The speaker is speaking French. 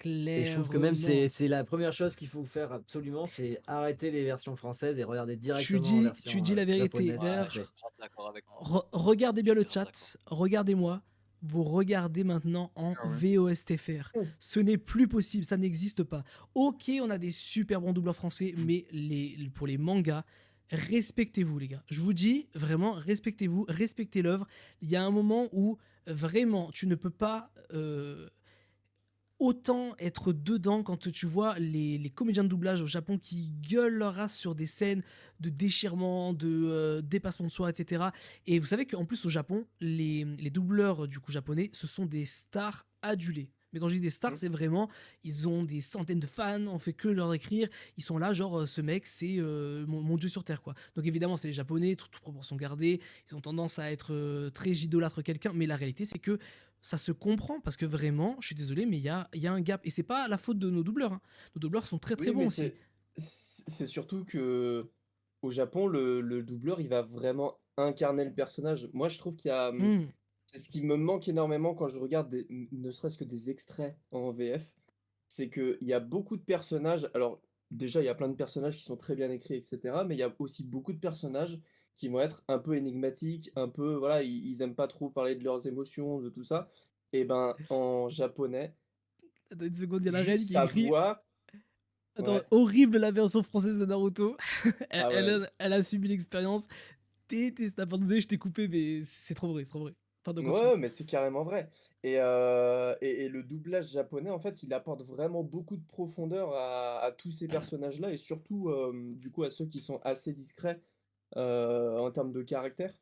Et je trouve que même clairement. c'est la première chose qu'il faut faire absolument, c'est arrêter les versions françaises et regarder Tu directement en dis tu version, dis la vérité. japonaise, s'il te Ouais, D'ailleurs, je plaît. suis grave d'accord avec toi. regardez Je bien suis le grave d'accord. chat, regardez-moi. Vous regardez maintenant en Ah ouais. VOSTFR. Mmh. Ce n'est plus possible, ça n'existe pas. Ok, on a des super bons doubleurs français, mais pour les mangas, respectez-vous les gars. Je vous dis vraiment, respectez-vous, respectez l'œuvre. Il y a un moment où vraiment tu ne peux pas autant être dedans quand tu vois les comédiens de doublage au Japon qui gueulent leur race sur des scènes de déchirement, de dépassement de soi, etc. Et vous savez qu'en plus au Japon, les doubleurs du coup japonais, ce sont des stars adulées. Mais quand je dis des stars, Mmh. c'est vraiment, ils ont des centaines de fans, on fait que leur écrire, ils sont là, genre, ce mec, c'est mon dieu sur terre, quoi. Donc évidemment, c'est les japonais, toute proportion gardée, ils ont tendance à être très idolâtres quelqu'un, mais la réalité, c'est que ça se comprend parce que vraiment, je suis désolé, mais il y a un gap. Et c'est pas la faute de nos doubleurs, hein. Nos doubleurs sont très très Oui, bons mais aussi. c'est surtout que au Japon, le doubleur, il va vraiment incarner le personnage. Moi, je trouve qu'il y a, Hmm. c'est ce qui me manque énormément quand je regarde ne serait-ce que des extraits en VF, c'est qu'il y a beaucoup de personnages. Alors, déjà, il y a plein de personnages qui sont très bien écrits, et cetera, mais il y a aussi beaucoup de personnages qui vont être un peu énigmatiques, un peu, voilà, ils aiment pas trop parler de leurs émotions, de tout ça. Et ben, en japonais, Attends une seconde, il y a la reine juste qui sa écrit. voix, Attends, ouais, horrible la version française de Naruto. elle, ah elle ouais. a, elle a subi l'expérience détestable. Pardon, désolé, je t'ai coupé, mais c'est trop vrai, c'est trop vrai. Pardon, continue. Ouais, mais c'est carrément vrai et le doublage japonais, en fait, il apporte vraiment beaucoup de profondeur à tous ces personnages-là et surtout, du coup, à ceux qui sont assez discrets, en termes de caractère.